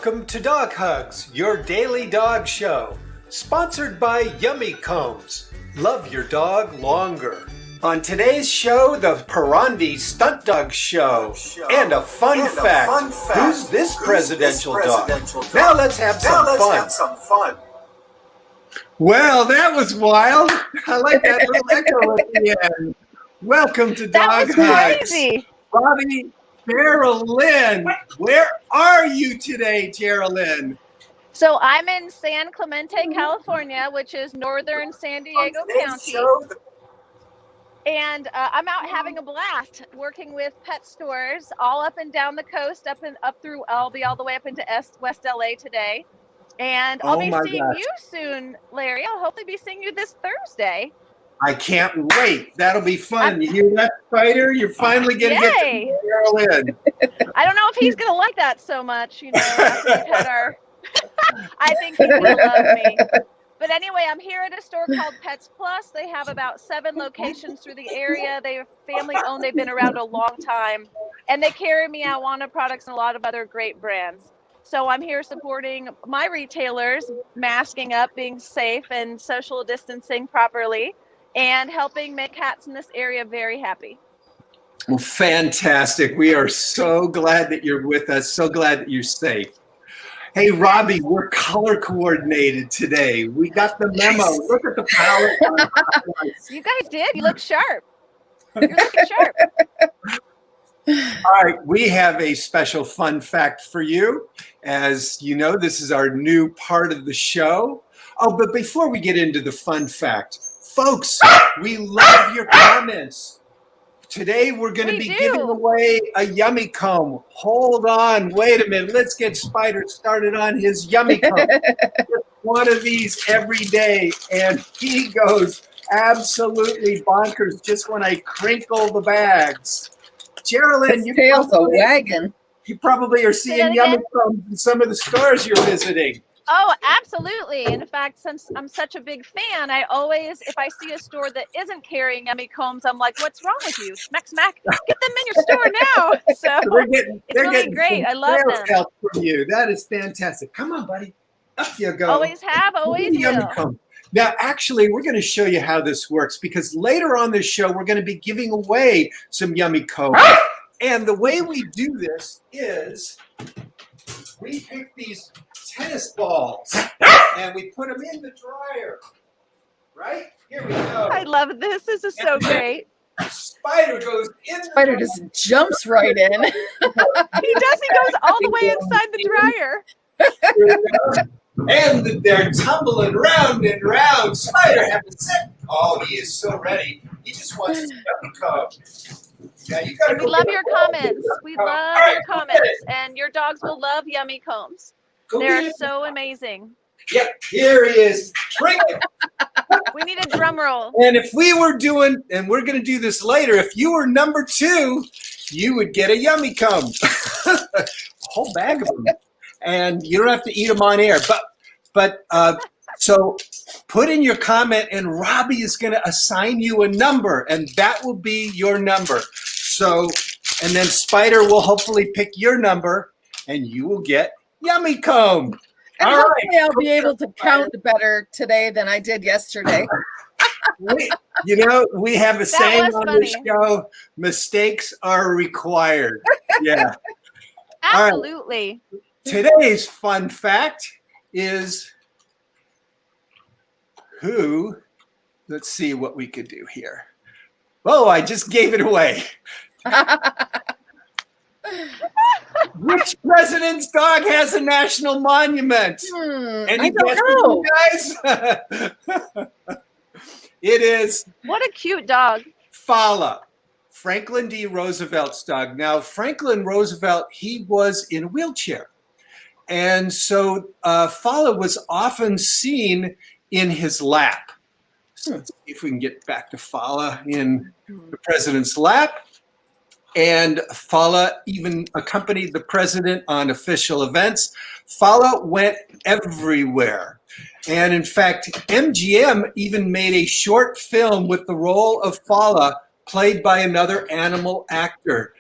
Welcome to Dog Hugs, your daily dog show. Sponsored by Yummy Combs. Love your dog longer. On today's show, the Perondi Stunt Dog Show. And a fun fact. Who's this presidential dog? Now let's have some fun. Well, that was wild. I like that little echo at the end. Welcome to Dog Hugs. That was crazy. Bobby, Geraldine, where are you today, Geraldine? So I'm in San Clemente, California, which is northern San Diego County. And I'm out having a blast working with pet stores all up and down the coast, I'll be all the way up into West LA today. And I'll be seeing you soon, Larry. I'll hopefully be seeing you this Thursday. I can't wait. That'll be fun. You hear that, Spider? You're finally going to get to Geraldine. I don't know if he's going to like that so much, after we've had our... I think he will love me. But anyway, I'm here at a store called Pets Plus. They have about 7 locations through the area. They're family owned. They've been around a long time. And they carry Meowana products and a lot of other great brands. So I'm here supporting my retailers, masking up, being safe and social distancing properly, and helping make cats in this area very happy. Well, fantastic. We are so glad that you're with us. So glad that you're safe. Hey, Robbie, we're color coordinated today. We got the memo. Look at the palette. You guys did. You look sharp. You're looking sharp. All right, we have a special fun fact for you. As you know, this is our new part of the show. Oh, but before we get into the fun fact, folks, we love your comments. Today, we're going to be giving away a Yummy Comb. Hold on. Wait a minute. Let's get Spider started on his Yummy Comb. One of these every day, and he goes absolutely bonkers just when I crinkle the bags. Geraldine, you probably are seeing Yummy Combs in some of the stores you're visiting. Oh, absolutely. In fact, since I'm such a big fan, I always, if I see a store that isn't carrying Yummy Combs, I'm like, what's wrong with you? Smack, smack. Get them in your store now. So they're getting great. I love them. Help from you. That is fantastic. Come on, buddy. Up you go. Always have, always will. Now, actually, we're going to show you how this works because later on this show, we're going to be giving away some Yummy Combs. And the way we do this is we pick these tennis balls and we put them in the dryer. Right? Here we go. I love this. This is so great. Spider goes in. Spider just jumps right in. He does. He goes all the way inside the dryer. And they're tumbling round and round. Spider having set. Oh, he is so ready. He just wants his Yummy Comb. Yeah, you gotta we love your comments. We love your comments. And your dogs will love Yummy Combs. They're so amazing. Yep, here he is. Drink it. We need a drum roll. And if we were doing, and we're going to do this later, if you were number 2, you would get a Yummy Comb. A whole bag of them. And you don't have to eat them on air. But so put in your comment, and Robbie is going to assign you a number, and that will be your number. So, and then Spider will hopefully pick your number, and you will get Yummy Comb. And hopefully I'll be able to count better today than I did yesterday. We have a saying on this show, mistakes are required. Yeah. Absolutely. Right. Today's fun fact is let's see what we could do here. Oh, I just gave it away. Which president's dog has a national monument? Any guesses, guys? It is. What a cute dog. Fala, Franklin D. Roosevelt's dog. Now, Franklin Roosevelt, he was in a wheelchair. And so Fala was often seen in his lap. So let's see if we can get back to Fala in the president's lap. And Fala even accompanied the president on official events. Fala went everywhere. And in fact, MGM even made a short film with the role of Fala played by another animal actor.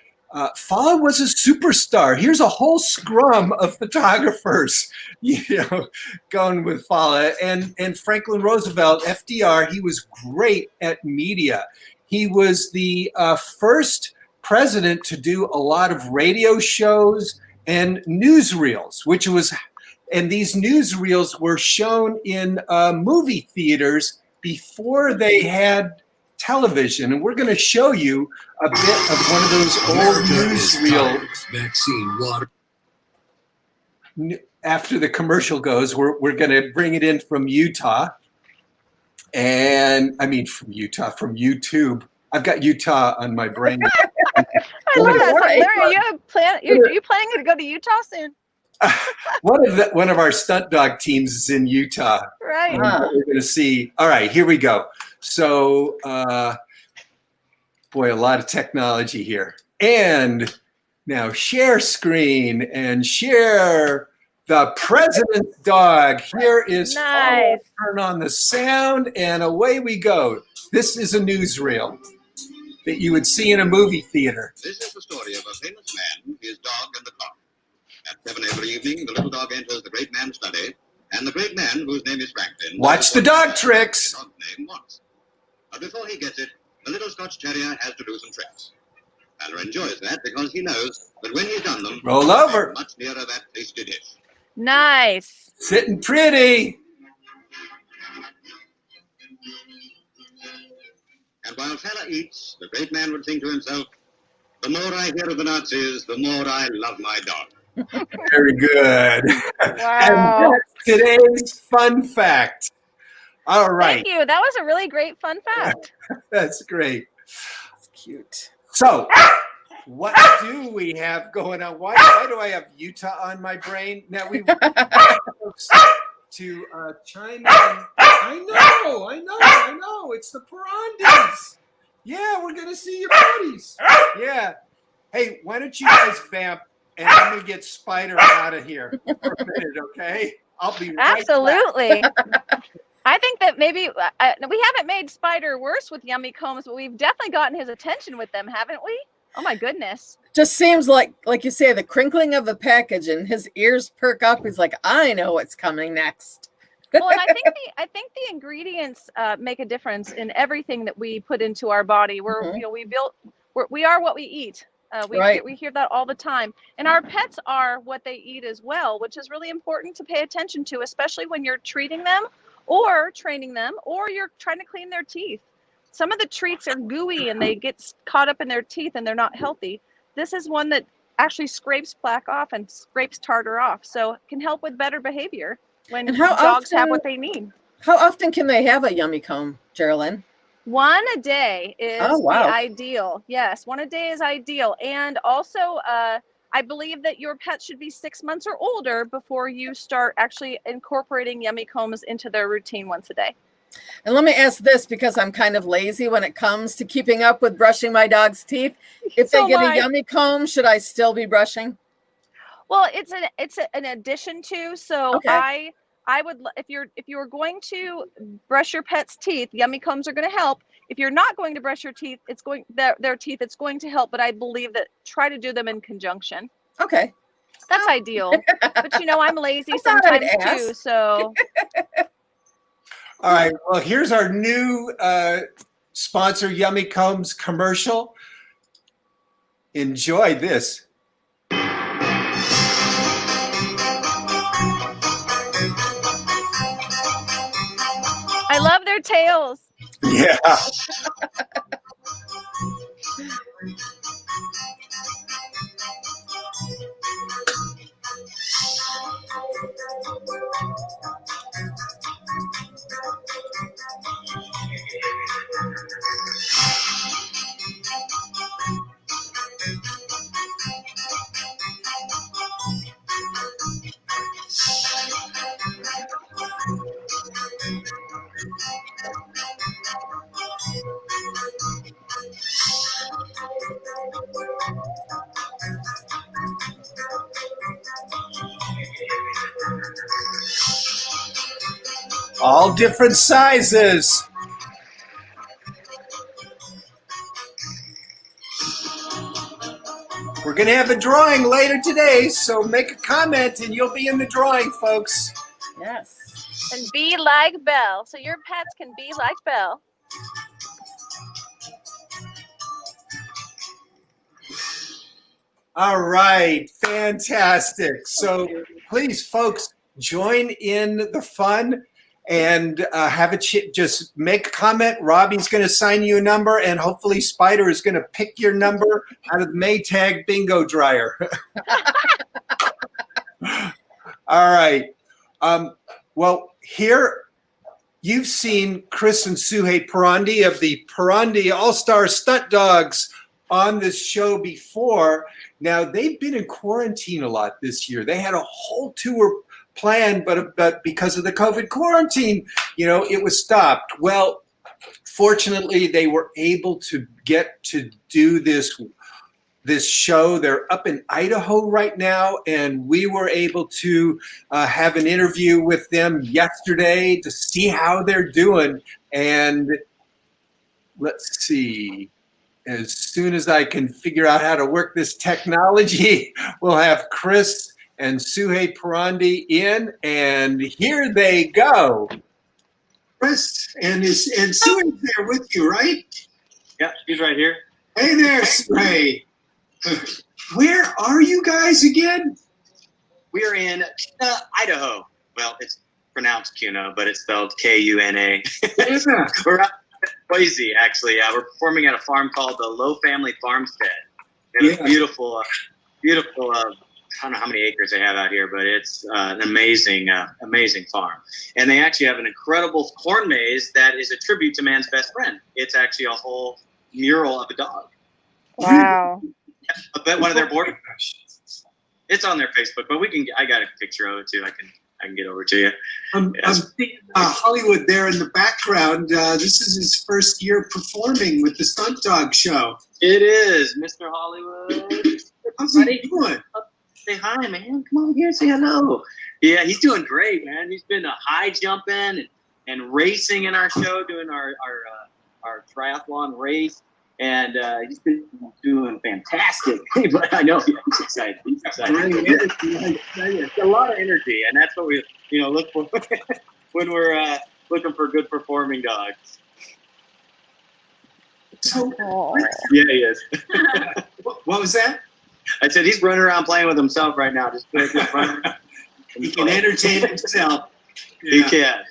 Fala was a superstar. Here's a whole scrum of photographers, going with Fala. And Franklin Roosevelt, FDR, he was great at media. He was the first president to do a lot of radio shows and newsreels, and these newsreels were shown in movie theaters before they had television. And we're going to show you a bit of one of those old newsreels. Vaccine water. After the commercial goes, we're going to bring it in from Utah. And from YouTube. I've got Utah on my brain. I love that. So, Larry, are you planning to go to Utah soon? One of our stunt dog teams is in Utah. Right. We're going to see. All right, here we go. So, boy, a lot of technology here. And now share screen and share the president's dog. Here is nice. Turn on the sound, and away we go. This is a newsreel that you would see in a movie theater. This is the story of a famous man, his dog, and the clock. At 7 every evening, the little dog enters the great man's study, and the great man, whose name is Franklin, watch the dog tricks. The dog's name once. But before he gets it, the little Scotch Terrier has to do some tricks. Fowler enjoys that because he knows that when he's done them, roll over, much nearer that tasty dish. Nice. Sitting pretty. And while Fowler eats, the great man would think to himself, the more I hear of the Nazis, the more I love my dog. Very good. Wow. And that's today's fun fact. All right. Thank you. That was a really great fun fact. That's great. It's cute. So, what do we have going on? Why do I have Utah on my brain? Now we folks to chime in. I know. It's the Perondis. Yeah, we're gonna see your buddies. Yeah. Hey, why don't you guys vamp, and I'm gonna get Spider out of here for a minute, okay? I'll be right Absolutely. I think that maybe we haven't made Spider worse with Yummy Combs, but we've definitely gotten his attention with them, haven't we? Oh my goodness. Just seems like you say, the crinkling of the package and his ears perk up. He's like, I know what's coming next. Well, and I think the ingredients make a difference in everything that we put into our body. We are what we eat. We hear that all the time. And our pets are what they eat as well, which is really important to pay attention to, especially when you're treating them or training them, or you're trying to clean their teeth. Some of the treats are gooey and they get caught up in their teeth and they're not healthy. This is one that actually scrapes plaque off and scrapes tartar off. So it can help with better behavior when dogs have what they need. How often can they have a Yummy Comb, Geraldine? One a day is the ideal. Yes, one a day is ideal. And also, I believe that your pet should be 6 months or older before you start actually incorporating Yummy Combs into their routine once a day. And let me ask this, because I'm kind of lazy when it comes to keeping up with brushing my dog's teeth. If they get a Yummy Comb, should I still be brushing? Well, it's an addition to. So okay. I would, if you're going to brush your pet's teeth, Yummy Combs are going to help. If you're not going to brush your teeth, their teeth, it's going to help. But I believe that try to do them in conjunction. Okay. That's ideal. But I'm lazy sometimes too. So. All right. Well, here's our new sponsor, Yummy Combs commercial. Enjoy this. I love their tails. Yeah. All different sizes. we're going to have a drawing later today, so make a comment and you'll be in the drawing, folks. Yes. And be like Belle. So your pets can be like Belle. All right, fantastic. So please, folks, join in the fun and have a just make a comment. Robbie's going to sign you a number, and hopefully Spider is going to pick your number out of the Maytag bingo dryer. All right. Well, here you've seen Chris and Suhey Perondi of the Perondi All-Star Stunt Dogs on this show before. Now, they've been in quarantine a lot this year. They had a whole tour planned, but because of the COVID quarantine, it was stopped. Well, fortunately, they were able to get to do this show. They're up in Idaho right now, and we were able to have an interview with them yesterday to see how they're doing. And let's see. As soon as I can figure out how to work this technology, we'll have Chris and Suhey Perondi in, and here they go. Chris and Suhey's there with you, right? Yeah, he's right here. Hey there, Suhey. Where are you guys again? We are in Idaho. Well, it's pronounced Kuna, but it's spelled Kuna. Yeah. We're out in Boise, actually. We're performing at a farm called the Low Family Farmstead. It's beautiful, I don't know how many acres they have out here, but it's an amazing farm. And they actually have an incredible corn maze that is a tribute to man's best friend. It's actually a whole mural of a dog. Wow. I bet one of their board. It's on their Facebook, but I got a picture of it too. I can get over to you. I'm seeing Hollywood there in the background. This is his first year performing with the Stunt Dog Show. It is, Mr. Hollywood. How's he doing? Say hi, man. Come on here, say hello. Yeah, he's doing great, man. He's been high jumping and racing in our show, doing our triathlon race. And he's been doing fantastic. But I know he's excited. He's excited. It's a lot of energy, and that's what we look for when we're looking for good performing dogs. So, yeah, he is. What was that? I said he's running around playing with himself right now. Just running. He can entertain himself. He can.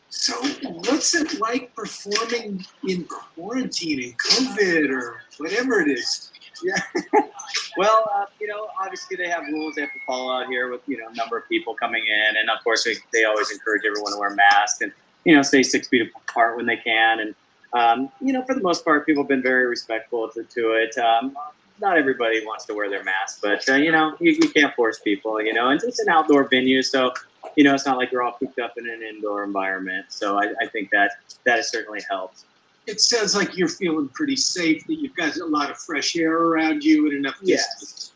So what's it like performing in quarantine and COVID or whatever it is? Yeah. Well, obviously they have rules they have to follow out here with, a number of people coming in. And of course, they always encourage everyone to wear masks and, stay 6 feet apart when they can. And, for the most part, people have been very respectful to it. Not everybody wants to wear their mask, but, you can't force people, and it's an outdoor venue. So, it's not like you're all cooped up in an indoor environment. So I think that has certainly helped. It sounds like you're feeling pretty safe, that you've got a lot of fresh air around you and enough distance.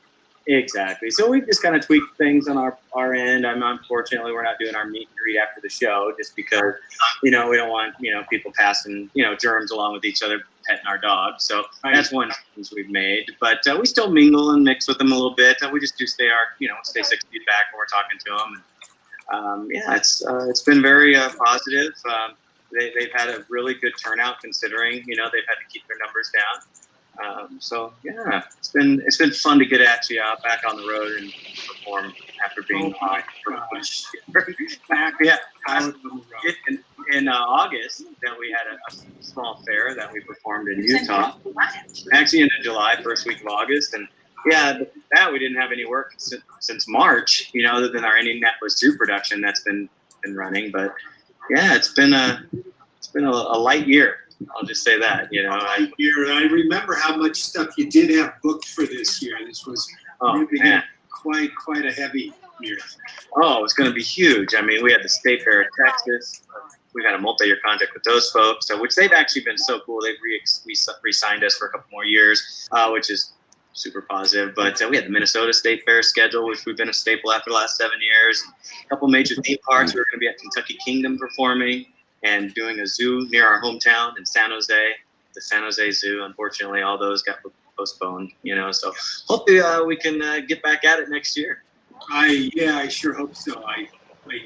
Yes, exactly. So we've just kind of tweaked things on our end. Unfortunately, we're not doing our meet and greet after the show just because, we don't want, people passing, germs along with each other, petting our dogs. So that's one change we've made. But we still mingle and mix with them a little bit. We just do stay 6 feet back when we're talking to them. It's been very positive. They've had a really good turnout considering they've had to keep their numbers down. It's been fun to get actually back on the road and perform after being on for a bunch. In August that we had a small fair that we performed in Utah. Actually, in July, first week of August, and. Yeah, that we didn't have any work since March, other than our Indianapolis Zoo production that's been running. But yeah, it's been a light year. I'll just say that. I remember how much stuff you did have booked for this year. This was quite a heavy year. Oh, it's going to be huge. I mean, we had the State Fair in Texas. We've had a multi-year contract with those folks, which they've actually been so cool. They've re-signed us for a couple more years, which is super positive. But we had the Minnesota State Fair schedule, which we've been a staple after the last 7 years. A couple major theme parks. We're going to be at Kentucky Kingdom performing and doing a zoo near our hometown in San Jose, the San Jose Zoo. Unfortunately, all those got postponed, so hopefully we can get back at it next year. I sure hope so. I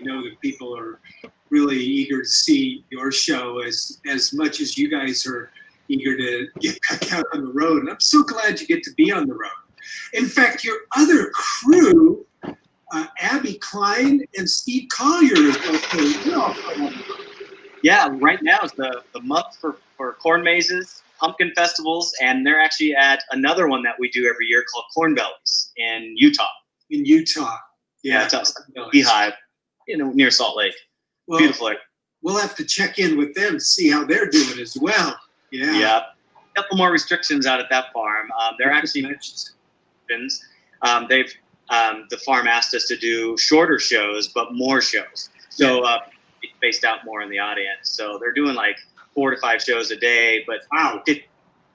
know that people are really eager to see your show as much as you guys are eager to get back out on the road. And I'm so glad you get to be on the road. In fact, your other crew, Abby Klein and Steve Collier is also. Yeah, right now is the month for corn mazes, pumpkin festivals, and they're actually at another one that we do every year called Corn Bellies in Utah. In Utah. Yeah, it's a beehive, near Salt Lake. Well, beautiful. We'll have to check in with them to see how they're doing as well. Yeah. Yeah. A couple more restrictions out at that farm. They're actually they've the farm asked us to do shorter shows, but more shows. So spaced out more in the audience. So they're doing like 4 to 5 shows a day, but 50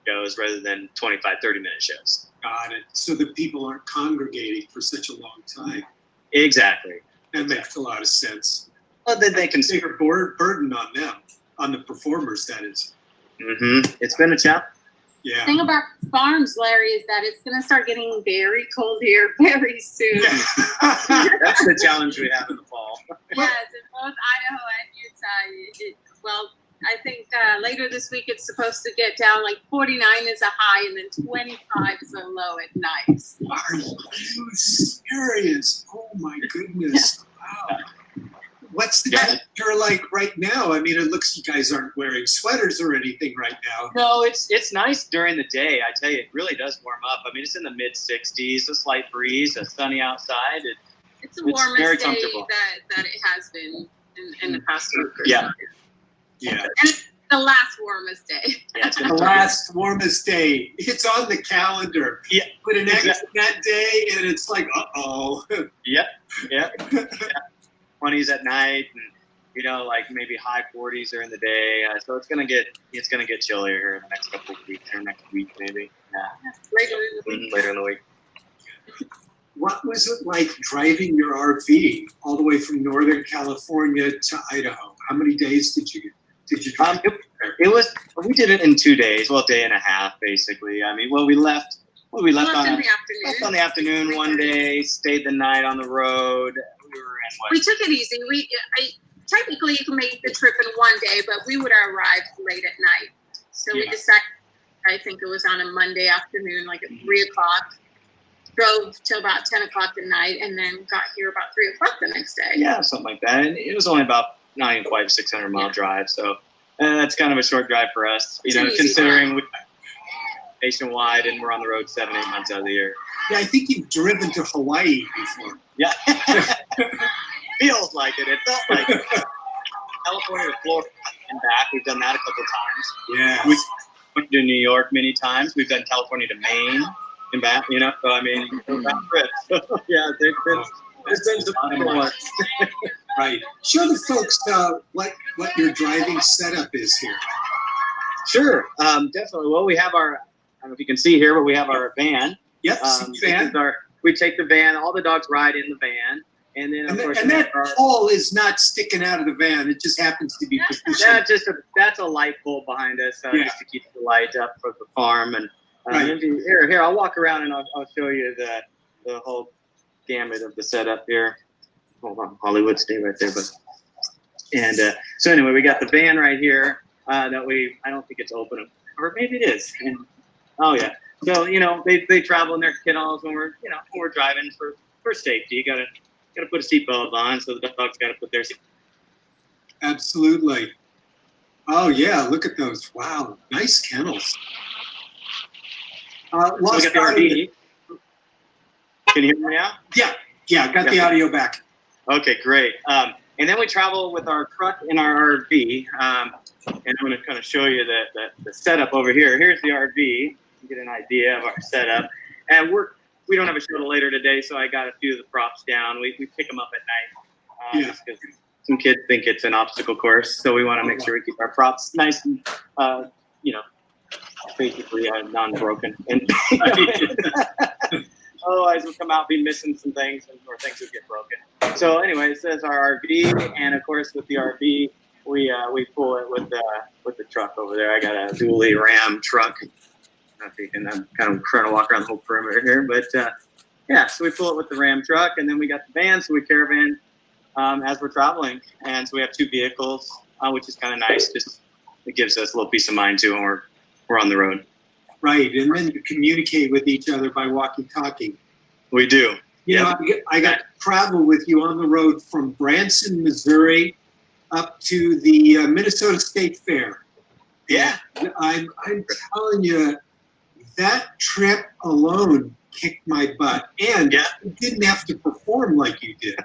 shows rather than 25, 30-minute shows. Got it. So the people aren't congregating for such a long time. Exactly. That makes a lot of sense. Well, then they can take a burden on them, on the performers, that is. Mm-hmm. It's been a challenge. Yeah. The thing about farms, Larry, is that it's going to start getting very cold here very soon. That's the challenge we have in the fall. Yes, in both Idaho and Utah. I think later this week it's supposed to get down like 49 is a high and then 25 is a low at night. Are you serious? Oh my goodness. Wow. What's the temperature like right now? I mean, it looks you guys aren't wearing sweaters or anything right now. No, it's nice during the day. I tell you, it really does warm up. I mean, it's in the mid-60s, a slight breeze, a sunny outside. It's the warmest very day comfortable. that it has been in the past week or Yeah. so. Yeah. And it's the last warmest day. Yeah, it's The last warmest day. It's on the calendar. Yeah. Put an X in that day, and it's like, uh-oh. Yep. Yeah. 20s at night, and like maybe high 40s during the day. So it's gonna get chillier here in the next couple of weeks, or next week maybe. Yeah. Later in the week. What was it like driving your RV all the way from Northern California to Idaho? How many days did you drive? We did it in 2 days, well, a day and a half basically. I mean, we left on the afternoon one day, stayed the night on the road. We took it easy. Technically you can make the trip in one day, but we would have arrived late at night. So we decided, I think it was on a Monday afternoon, like at 3 o'clock. Drove till about 10 o'clock at night, and then got here about 3 o'clock the next day. Yeah, something like that. And it was only about not even quite a 600-mile drive, so that's kind of a short drive for us. Considering we're nationwide and we're on the road 7-8 months out of the year. Yeah, I think you've driven to Hawaii before. Yeah, feels like it. It felt like it. California to Florida and back. We've done that a couple times. Yeah, we've been to New York many times. We've done California to Maine. And back, so I mean, round trip. So, yeah, there's been some fun ones. Right. Show the folks what your driving setup is here. Sure, definitely. Well, we have I don't know if you can see here, but we have our van. Yep, van. We take the van. All the dogs ride in the van, and then of course, that pole is not sticking out of the van. It just happens to be positioned. That's a light pole behind us, just to keep the light up for the farm. And right. Here, I'll walk around and I'll show you the whole gamut of the setup here. Hold on, Hollywood, stay right there. So anyway, we got the van right here that I don't think it's open, or maybe it is. And, oh yeah. So they travel in their kennels when we're driving for safety. You gotta put a seatbelt on, so the dogs gotta put their seat. Absolutely. Oh yeah, look at those! Wow, nice kennels. So we got the RV. Can you hear me now? Yeah, got the audio back. Okay, great. And then we travel with our truck and our RV. And I'm going to kind of show you the setup over here. Here's the RV. You get an idea of our setup. And we don't have a show till later today, so I got a few of the props down. We pick them up at night just because some kids think it's an obstacle course. So we want to make sure we keep our props nice and, basically non-broken. And otherwise we'll come out be missing some things or things would get broken. So anyway, it says our RV, and of course with the RV we pull it with the truck over there. I got a dually Ram truck, if you can, I'm kind of trying to walk around the whole perimeter here, but yeah, so we pull it with the Ram truck, and then we got the van, so we caravan as we're traveling. And so we have 2 vehicles, which is kind of nice. Just it gives us a little peace of mind too when we're on the road. Right, and then you communicate with each other by walkie-talkie. We do. You know, I got to travel with you on the road from Branson, Missouri, up to the Minnesota State Fair. Yeah. I'm telling you, that trip alone kicked my butt, and you didn't have to perform like you did.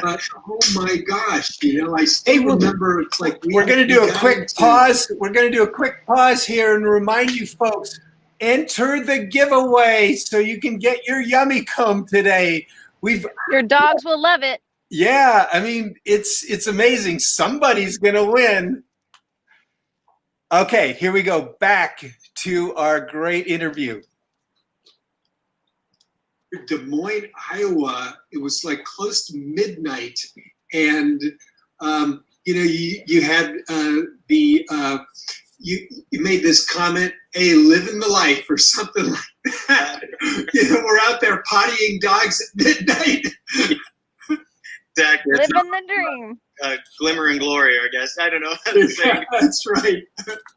But oh my gosh, you know, I still remember. It's like we're going to do a quick pause. We're going to do a quick pause here and remind you folks, enter the giveaway so you can get your yummy comb today. Your dogs will love it. Yeah, I mean, it's amazing. Somebody's going to win. Okay, here we go. Back to our great interview. Des Moines, Iowa. It was like close to midnight, and you know, you had you made this comment, "Hey, living the life" or something like that. You know, we're out there pottying dogs at midnight. Exactly. Living the dream. Glimmer and glory, I guess. I don't know how to say. That's right.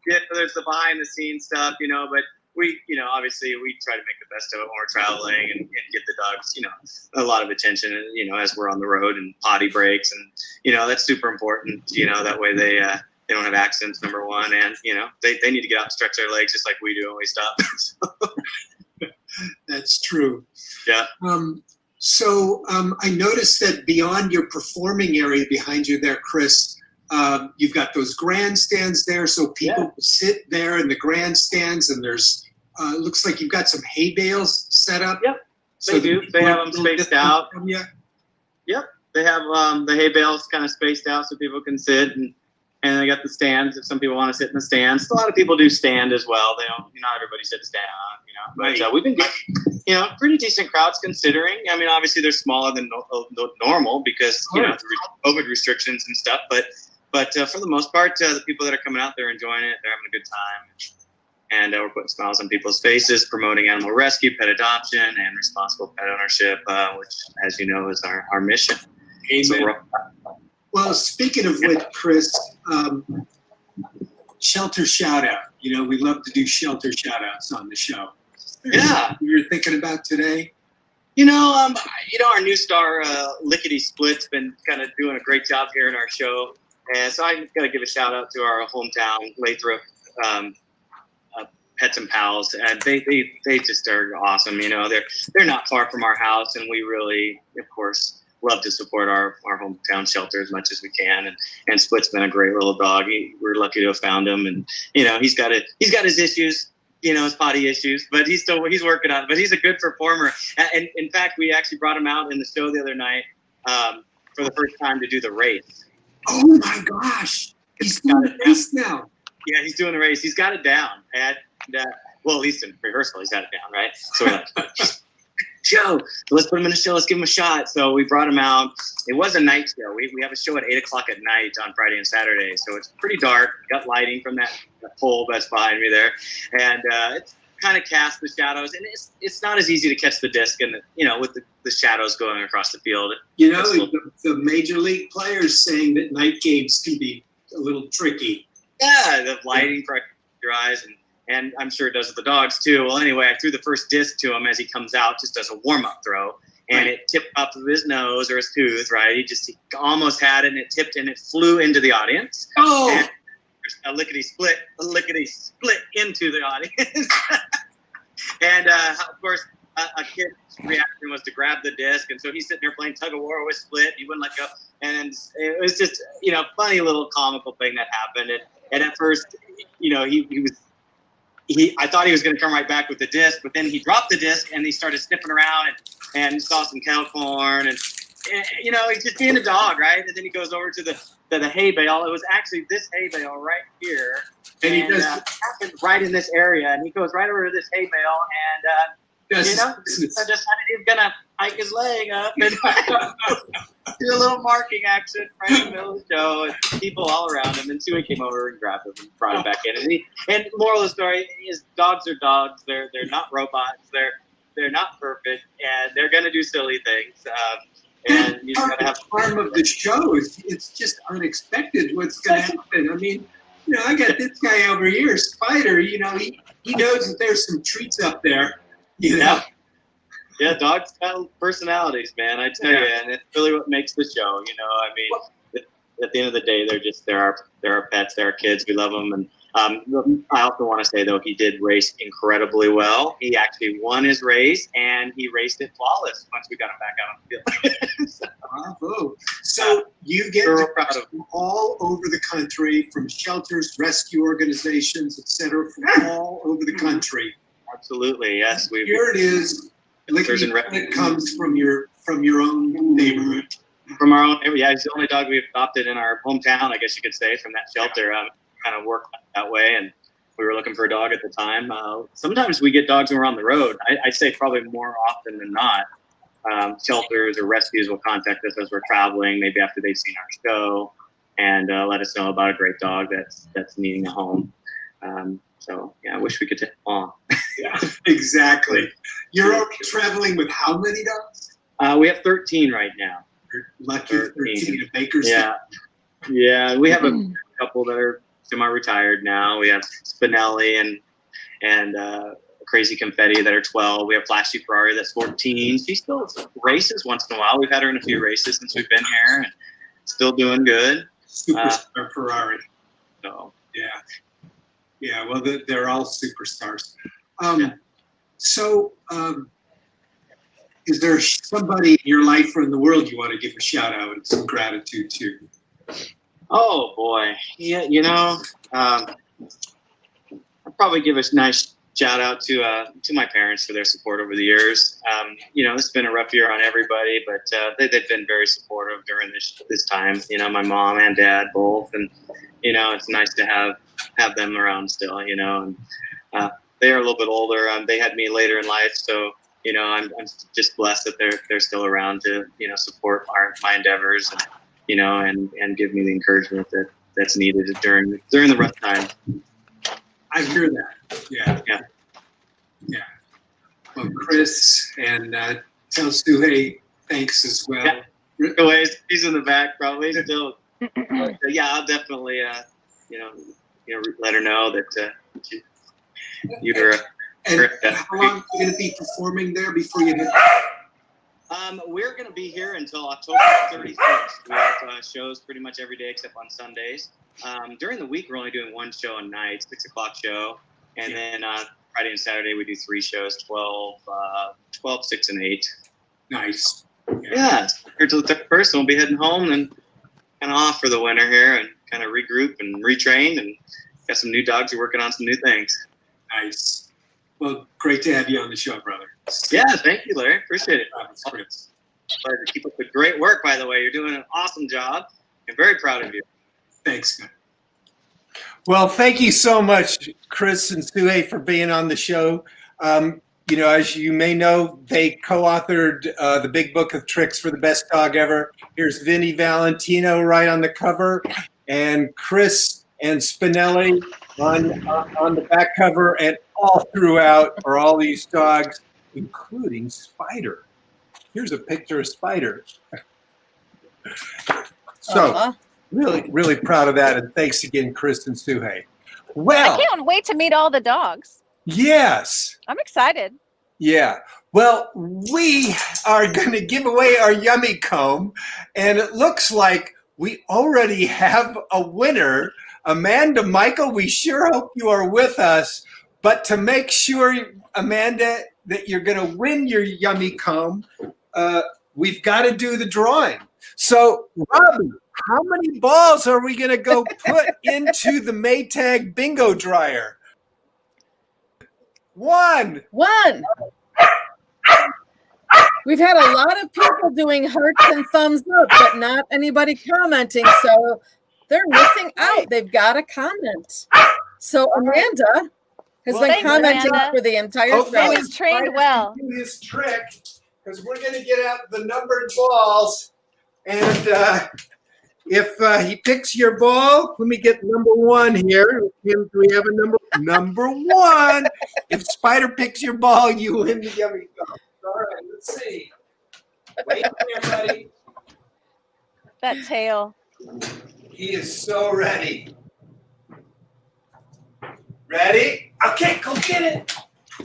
Yeah, there's the behind the scenes stuff, you know, but we, you know, obviously we try to make the best of it when we're traveling and get the dogs, you know, a lot of attention, you know, as we're on the road, and potty breaks, and, you know, that's super important, you know, that way they don't have accidents, number one, and, you know, they need to get out and stretch their legs just like we do when we stop. That's true. Yeah. So I noticed that beyond your performing area behind you there, Chris, you've got those grandstands there, so people sit there in the grandstands, and there's looks like you've got some hay bales set up. Yep, they do. They have them spaced out. Yep, they have the hay bales kind of spaced out so people can sit, and they got the stands if some people want to sit in the stands. A lot of people do stand as well. They don't. Not everybody sits down, you know. But we've been getting, you know, pretty decent crowds considering. I mean, obviously they're smaller than normal because you know COVID restrictions and stuff. But for the most part, the people that are coming out, they're enjoying it. They're having a good time. And we're putting smiles on people's faces, promoting animal rescue, pet adoption, and responsible pet ownership, which, as you know, is our mission. Amen. So well, speaking of which, Chris, shelter shout out. You know, we love to do shelter shout outs on the show. Yeah. You're thinking about today? You know, our new star, Lickety Split's been kind of doing a great job here in our show. And so I'm going to give a shout out to our hometown, Lathrop Pets and Pals. And they just are awesome. You know, they're not far from our house, and we really, of course, love to support our hometown shelter as much as we can. And Split's been a great little dog. We're lucky to have found him. And, you know, he's got his issues, you know, his potty issues, but he's working on it. But he's a good performer. And in fact, we actually brought him out in the show the other night for the first time to do the race. Oh my gosh. He's doing the race now. Yeah, he's doing the race. He's got it down. And well, at least in rehearsal, he's got it down, right? So we're like, Joe, let's put him in the show. Let's give him a shot. So we brought him out. It was a night show. We have a show at 8:00 at night on Friday and Saturday. So it's pretty dark. Got lighting from that pole that's behind me there. And it's kind of cast the shadows. And it's not as easy to catch the disc, and you know, with the shadows going across the field. You know, the major league players saying that night games can be a little tricky. Yeah, the lighting pressures your eyes, and I'm sure it does with the dogs too. Well, anyway, I threw the first disc to him as he comes out, just as a warm-up throw, and it tipped off of his nose or his tooth, right? He almost had it, and it tipped, and it flew into the audience. Oh! And a lickety split into the audience. And of course, a kid's reaction was to grab the disc, and so he's sitting there playing tug of war with Split. He wouldn't let go, and it was just, you know, funny little comical thing that happened. And at first, you know, I thought he was going to come right back with the disc, but then he dropped the disc and he started sniffing around and saw some kettle corn, and you know, he's just being a dog, right? And then he goes over to the hay bale. It was actually this hay bale right here, and he does happened right in this area, and he goes right over to this hay bale, and you know, I decided he was gonna hike his leg up and do a little marking action right in the middle of the show, and people all around him. And Suhey came over and grabbed him and brought him back in. And moral of the story is, dogs are dogs. They're not robots. They're not perfect, and they're gonna do silly things. And you just gotta have the charm of the show. It's just unexpected what's gonna happen. I mean, I got this guy over here, Spider. He knows that there's some treats up there. Yeah, dogs got personalities, man. I tell you, and it's really what makes the show. I mean, at the end of the day, they're our pets, they're our kids. We love them, and I also want to say though, he did race incredibly well. He actually won his race, and he raced it flawless once we got him back out on the field. Bravo! So you get from all over the country, from shelters, rescue organizations, etc., from all over the country. Absolutely, yes. Here it is. It comes from your own neighborhood. From our own, yeah. He's the only dog we've adopted in our hometown, I guess you could say, from that shelter. Kind of worked that way, and we were looking for a dog at the time. Sometimes we get dogs when we're on the road. I say probably more often than not. Shelters or rescues will contact us as we're traveling, maybe after they've seen our show, and let us know about a great dog that's needing a home. So yeah, I wish we could take them on. Yeah, exactly. You're already traveling with how many dogs? We have 13 right now. You're lucky 13 at Baker's. Yeah. We have a couple that are semi-retired now. We have Spinelli and Crazy Confetti that are 12. We have Flashy Ferrari that's 14. She still races once in a while. We've had her in a few races since we've been here, and still doing good. Superstar Ferrari. So yeah. Well, they're all superstars. So, is there somebody in your life or in the world you want to give a shout out and some gratitude to? Oh boy, yeah. I'd probably give a nice shout out to my parents for their support over the years. It's been a rough year on everybody, but they've been very supportive during this time. My mom and dad both, and it's nice to have them around still. And they are a little bit older. They had me later in life, so I'm just blessed that they're still around to support my endeavors, and give me the encouragement that's needed during the rough time. I hear that. Yeah. Well, Chris, and tell Suhey thanks as well. Yeah. He's in the back probably still. But, I'll definitely let her know that you're. And how long are you going to be performing there before you hit? We're going to be here until October 31st. We have shows pretty much every day except on Sundays. During the week, we're only doing one show a night, 6 o'clock show. And then Friday and Saturday, we do 3 shows, 12, 6, and 8. Nice. Yeah, here till the 31st, and we'll be heading home and kind of off for the winter here and kind of regroup and retrain. And got some new dogs. We're working on some new things. Nice. Well, great to have you on the show, brother. Yeah, thank you, Larry. Appreciate it. Pleasure. Keep up the great work, by the way. You're doing an awesome job. I'm very proud of you. Thanks, man. Well, thank you so much, Chris and Suhey, for being on the show. As you may know, they co-authored the Big Book of Tricks for the Best Dog Ever. Here's Vinny Valentino right on the cover, and Chris and Spinelli on the back cover, and all throughout are all these dogs, including Spider. Here's a picture of Spider. So, really, really proud of that, and thanks again, Chris and Suhey. Well, I can't wait to meet all the dogs. Yes. I'm excited. Yeah. Well, we are going to give away our Yummy Comb, and it looks like we already have a winner. Amanda, Michael, we sure hope you are with us. But to make sure, Amanda, that you're going to win your Yummy Comb, we've got to do the drawing. So, Robbie, how many balls are we going to go put into the Maytag bingo dryer? One. We've had a lot of people doing hearts and thumbs up, but not anybody commenting. So they're missing out. They've got to comment. So Amanda has been commenting for the entire show. He was trained well. Do his trick. because we're going to get out the numbered balls. And if he picks your ball, let me get number one here. Do we have a number one? If Spider picks your ball, you win the Yummy Thumbs. All right, let's see. Wait here, buddy. That tail. He is so ready. Ready? Okay, go get it.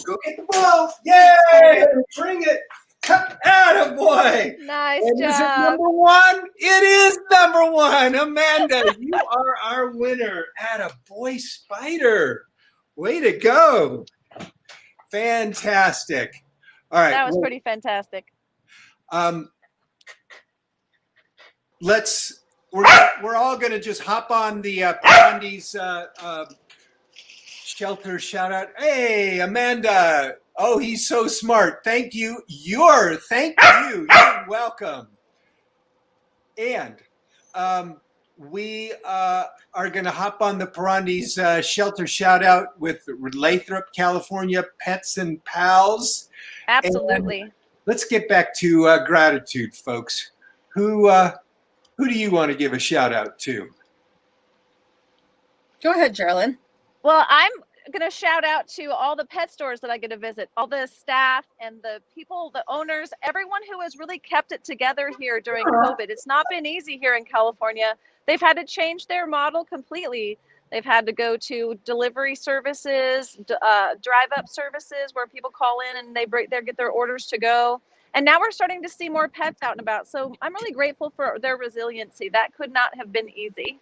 Go get the ball. Yay! Bring it. Attaboy. Nice And is it job. number one? It is number one. Amanda, you are our winner. Attaboy, Spider. Way to go. Fantastic. All right. That was pretty fantastic. We're all going to just hop on the Perondi's shelter shout out. Hey, Amanda. Oh, he's so smart. Thank you. You're welcome. And we are going to hop on the Perondi's shelter shout out with Lathrop, California Pets and Pals. Absolutely. And let's get back to gratitude, folks. Who do you want to give a shout out to? Go ahead, Jarlin. Well, I'm going to shout out to all the pet stores that I get to visit, all the staff and the people, the owners, everyone who has really kept it together here during COVID. It's not been easy here in California. They've had to change their model completely. They've had to go to delivery services, drive-up services where people call in and they get their orders to go. And now we're starting to see more pets out and about. So I'm really grateful for their resiliency. That could not have been easy.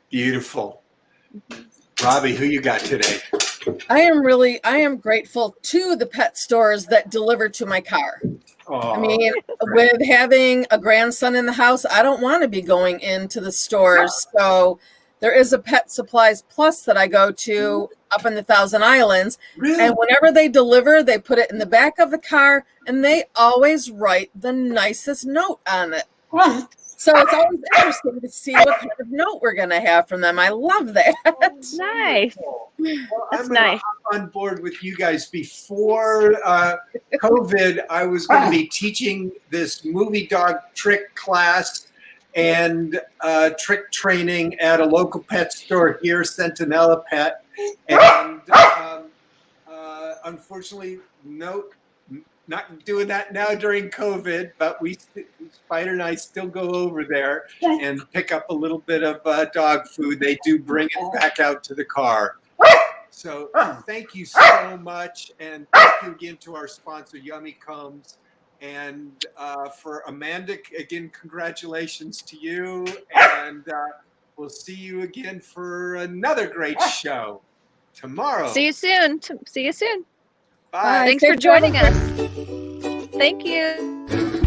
Beautiful. Robbie, who you got today? I am grateful to the pet stores that deliver to my car. Oh, I mean, with having a grandson in the house, I don't want to be going into the stores. So there is a Pet Supplies Plus that I go to up in the Thousand Islands. really? And whenever they deliver, they put it in the back of the car and they always write the nicest note on it. So it's always interesting to see what kind of note we're going to have from them. I love that. Nice. Well, That's I'm going to nice. hop on board with you guys. Before COVID, I was going to be teaching this movie dog trick class and trick training at a local pet store here, Centinela Pet. And unfortunately, not doing that now during COVID, but Spider and I still go over there and pick up a little bit of dog food. They do bring it back out to the car. So thank you so much. And thank you again to our sponsor, Yummy Combs. And for Amanda, again, congratulations to you. And we'll see you again for another great show tomorrow. See you soon. See you soon. Bye. Thanks for joining us. Thank you.